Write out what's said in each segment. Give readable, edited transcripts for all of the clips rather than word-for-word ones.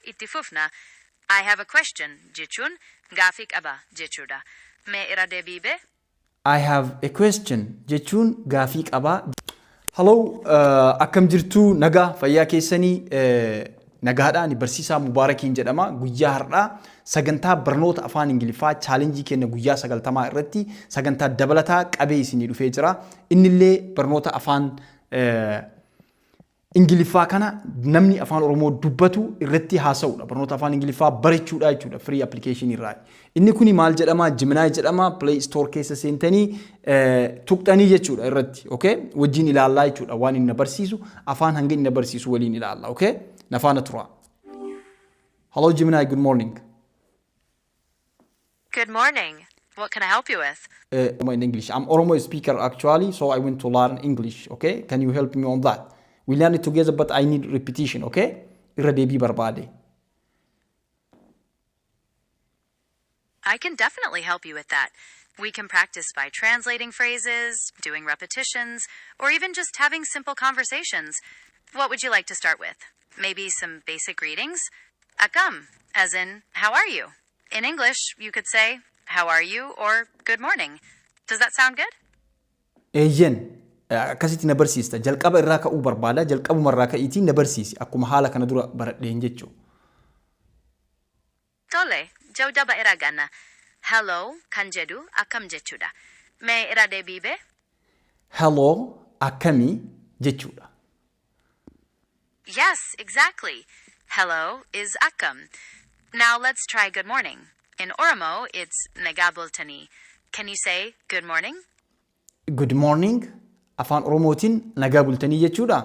itti fufna. I have a question jechuun gaafii qaba jechuudha. Mee irra deebiibe? I have a question jechuun gaafii qabaa. Hello, akkam jirtu nagaa fayyaa keessanii nagaadhaan barsiisaa Mubaarakiin jedhama. Guyyaa har'aa sagantaa barnoota afaan Ingiliffaa chaalenjii kenna guyyaa 90 irratti sagantaa dabalataa qabee isinii dhufee jira. Innillee barnoota afaan Ingiliffaa kana namni afaan Oromoo dubbatu irratti haasa'uudha. Barnoota afaan Ingiliffaa barachuudha jechuudha free application irraa. Inni kuni maal jedhama? Gemini jedhama. Play Store keessa seentanii tuqxanii jechuudha irratti. Okay? Wajjin ilaallaa jechuudha waan inni barsiisu afaan hanga inni barsiisu waliin ilaalla. Okay? Nafaana tura. Hello Gemini, good morning. Good morning. What can I help you with? In English. I'm Oromo speaker actually, so I want to learn English. Okay? Can you help me on that? We learn it together, but I need repetition, okay? Irra deebii barbaade. I can definitely help you with that. We can practice by translating phrases, doing repetitions, or even just having simple conversations. What would you like to start with? Maybe some basic greetings? Akam, as in, how are you? In English, you could say, how are you, or good morning. Does that sound good? Eeyyen. Akkasitti na barsiista. Jalqaba irraa ka'uu barbaada. Jalqabuma irraa ka'iitii na barsiisi. Akkuma haala kana dura baradheen jechuu. Tole, jalqaba irraa ganna. Hello kan jedhu akkam jechuudha. Mee irra deebiibe? Hello akkami jechuudha. Yes, exactly. Hello is akkam. Now let's try good morning. In Oromo, it's nagaa bultanii. Can you say good morning? Good morning. Afaan Oromootiin nagaa bultanii jechuudha.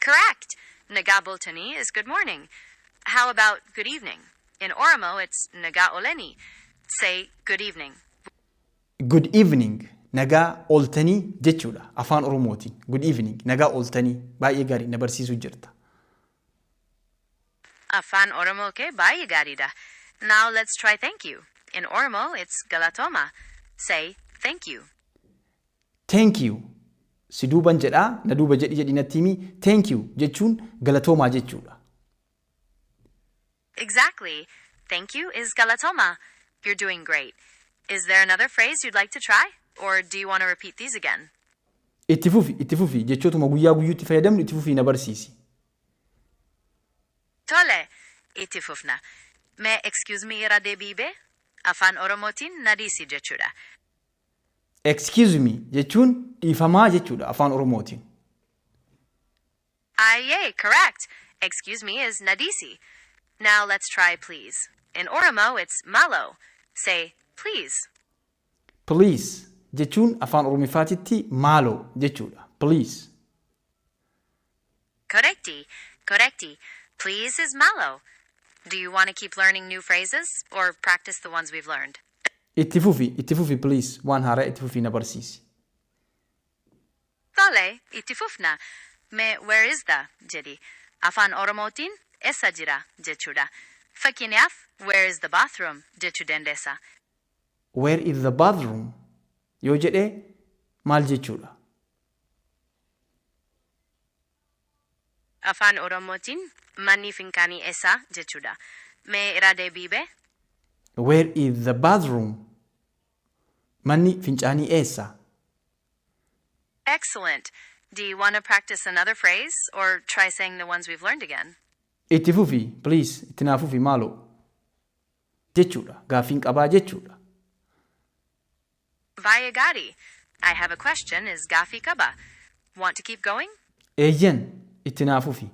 Correct. Nagaa bultanii is good morning. How about good evening? In Oromo, it's nagaa oleni. Say good evening. Good evening. Nagaa oltanii jechuudha. Afaan Oromootiin. Good evening. Nagaa oltanii. Baay'ee gaarii na barsiisuu jirta. Afaan Oromoo kee baay'ee gaariidha. Now let's try thank you. In Oromo, it's galatoma. Say thank you. Thank you. Si duuban jedhaa na duuba jedhi natti himi. Thank you jechuun galatoomaa jechuudha. Exactly. Thank you is galatoma. You're doing great. Is there another phrase you'd like to try? Or do you want to repeat these again? Itti fufi jechootuma guyyaa guyyuutti fayyadamnu itti fufi na barsiisi. Tole, itti fufna. Mee excuse me irra deebiibe? Afaan Oromootiin na dhiisi jechuudha. Excuse me jechuun dhiifamaa jechuudha afaan Oromootiin. Aye, correct. Excuse me is nadisi. Now let's try please. In Oromo, it's malo. Say please. Please jechuun afaan Oromiffaatitti maaloo jechuudha. Please. Correcti. Please is malo. Do you want to keep learning new phrases or practice the ones we've learned? Itti fufi please. Waan haaraa itti fufi na barsiisi. Tole, itti fufna. Mee where is the jedhi. Afaan Oromootiin essa jira jechuudha. Fakkeenyaaf, where is the bathroom jechuu dandeessa. Where is the bathroom? Yoo jedhee maal jechuudha? Afaan Oromootiin manni fincaanii eessa jechuudha. Mee irra deebiibe? Where is the bathroom? Manni fincaanii eessa? Excellent. Do you want to practice another phrase or try saying the ones we've learned again? Itti fufi, please. Itti naa fufi maaloo? Jechuudha. Gaaffiin qabaa jechuudha. Baay'ee gaarii. I have a question is gaafii qaba. Want to keep going? Eeyyen, itti naa fufi.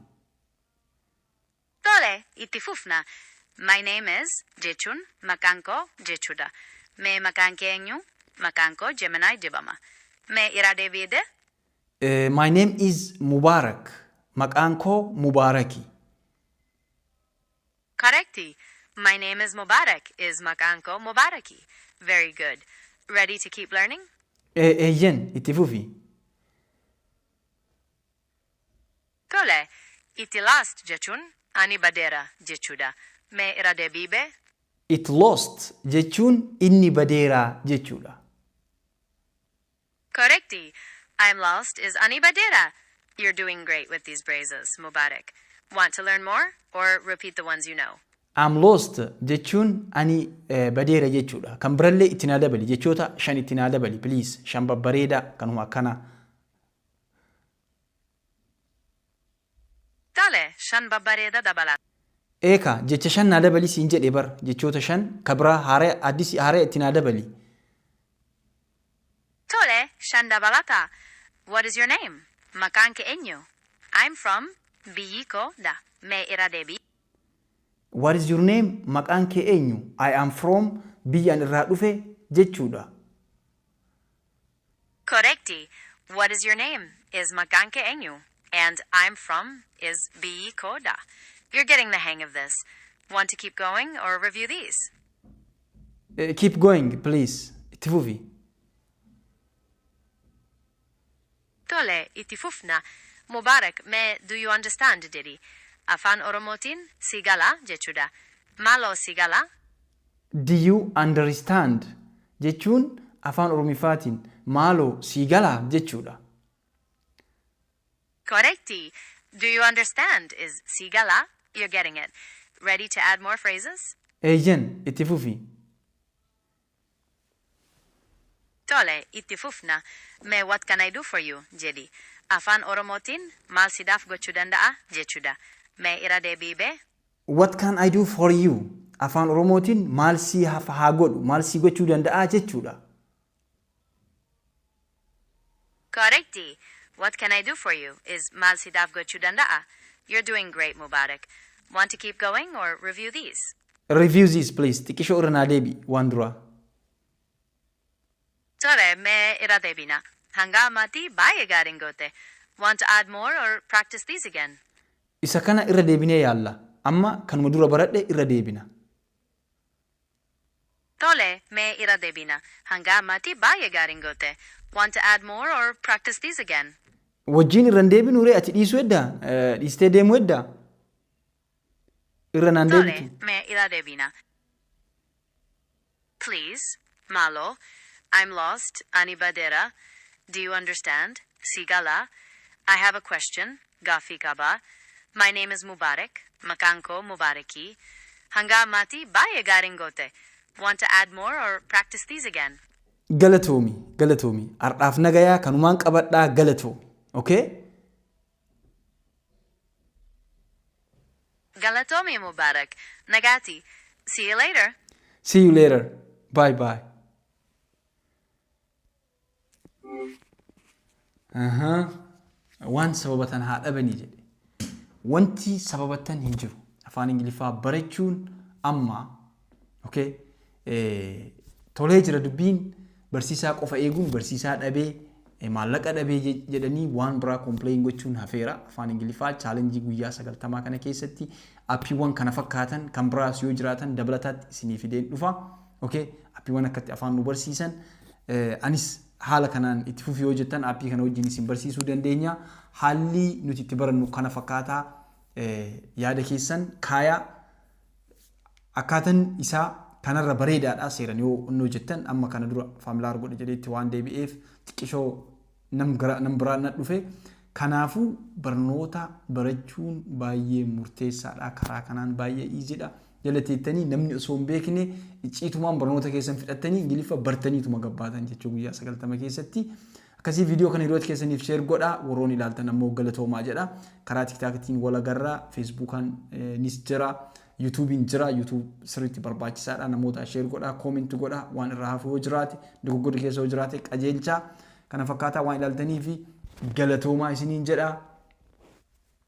Tole, itti fufna. My name is jechuun maqaan koo jechuudha. Mee maqaan kee eenyu? Maqaan koo Gemini jedhama. Mee irra deebiide? My name is Mubarak. Maqaan koo Mubaraki. Correcti. My name is Mubarak is maqaan koo Mubaraki. Very good. Ready to keep learning? Eeyyen, itti fufi. Tole, itti lost jechuun ani badeera jechuudha. Mee irra deebiibe? It lost jechuun inni badeera jechuudha. Correcti. I'm lost is ani badeera. You're doing great with these phrases, Mubarak. Want to learn more or repeat the ones you know? I'm lost jechuun ani badeera jechuudha. Kan birallee itti naa dabali jechoota 5 itti naa dabali please. 5 babbareeda kanuma akkana. Tole, 5 babbareeda dabala. Eeka jecha 5 naa dabali siin jedhe bar jechoota 5 kabira haaree addis haaree itti naa dabali. Tole, 5 dabalata. What is your name? Maqaan kee eenyu? I'm from Biyiko da. Mee irra deebii. What is your name? Maqaan kee eenyu? I am from biyyaan irraa dhufe jechuudha. Correcti. What is your name? Is maqaan kee eenyu? And I'm from is Biyiko da. You're getting the hang of this. Want to keep going or review these? Keep going, please. Itti fufi. Tole, itti fufna. Mubarak, do you understand didi? Afaan Oromootiin sigala jechuudha. Maaloo sigala? Do you understand? Jechuun afaan Oromifaatiin maaloo sigala jechuudha. Correcti. Do you understand is sigala? You're getting it. Ready to add more phrases? Eeyyan itti fufi. Tole, itti fufna. What can I do for you? Jedhi. Afaan Oromootiin maal sidaaf gochuu danda'a jechuudha. Mee irra deebii be? What can I do for you? Afaan Oromootiin maal si haa godhu maal si gochuu danda'a jechuudha. Correcti. What can I do for you is maal sidaaf gochuu danda'a. You're doing great, Mubarak. Want to keep going or review these? Review these, please. Xiqqishoo irra naa deebi waan duraa. Tole, mee irra deebina. Hanga ammaatti baay'ee gaariin goote. Want to add more or practice these again? Isa kana irra deebinee yaalla. Amma kanuma dura baradhe irra deebina. Tole, mee irra deebina. Hanga ammaatti baay'ee gaariin goote. Want to add more or practice these again? Wajjin irra deebinu ree ati dhiisuu edda dhiistee deemu edda. Irra naan deebitu. Tole, mee irra deebina. Please, Malo, I'm lost. Ani badera. Do you understand? Sigala. I have a question. Gaaffii qaba. My name is Mubarak. Maqaan koo Mubaraki. Hanga ammaatti baay'ee gaariin goote. Want to add more or practice these again? Galatoomi, galatoomi. Ardhaaf nagayaa kanumaan qabadhaa galatoomi. Okay? Galatomi Mubarak. Nagati. See you later. See you later. Bye bye. Waan sababatan haa dhabanii jedhe. Wanti sababatan hin jiru. Afaan Ingiliffaa barachuun amma okay tolee jira dubbiin barsiisaa qofa eeguun barsiisaa dhabee maallaqa dhabee jedhanii waan biraa complain gochuun hafeera. Afaan Ingiliffaa challenge guyyaa 90 kana keessatti appiiwwan kana fakkaatan kan biraas yoo jiraatan dabalataatti isinii fideen dhufa. Okay appiiwwan akkatti afaan nu barsiisan anis haala kanaan itti fufii yoo jettan appii kana wajjin isin barsiisuu dandeenya. Haalli nuti itti barannu kana fakkaataa yaada keessan kaaya akkaataan isaa kanarra bareedaadha seeran yoo onnoo jettan amma kana dura faamilaar godhe jedheetti waan deebi'eef xiqqishoo nam biraan na dhufe. Kanaafuu barnoota barachuun baay'ee murteessaadha. Karaa kanaan baay'ee iiziidha. Jalateettanii namni osoo hin beekne icciitumaan barnoota keessan fidhattanii Ingiliffa bartaniituma gabbaatan jechuu guyyaa 90 keessatti. Akkasii viidiyoo kana hiriyoota keessaniif share godhaa. Warroon ilaaltan ammoo galatoomaa jedha. Karaa TikToktiin wal agarraa. Facebookaan nis jira. YouTubein jira. YouTube sirriitti barbaachisaadha. Namoota share godhaa. Comment godhaa. Waan irraa hafu yoo jiraate dogoggora keessa yoo jiraate qajeelchaa. Kana fakkaataa waan ilaaltanii fi galatoomaa isiniin jedha.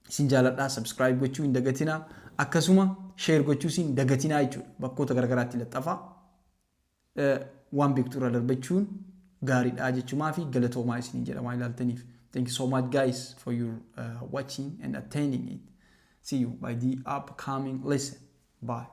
Isin jaaladhaa. Subscribe gochuu hin dagatinaa. Akkasuma share gochuu hin dagatinaa jechuudha. Bakkoota garagaraatti laxxafa. Waan beektu irra darbachuun gaariidha jechuumaa fi galatoomaa isiniin jedha waan ilaaltaniif. Thank you so much guys for your watching and attending it. See you by the upcoming lesson. Bye.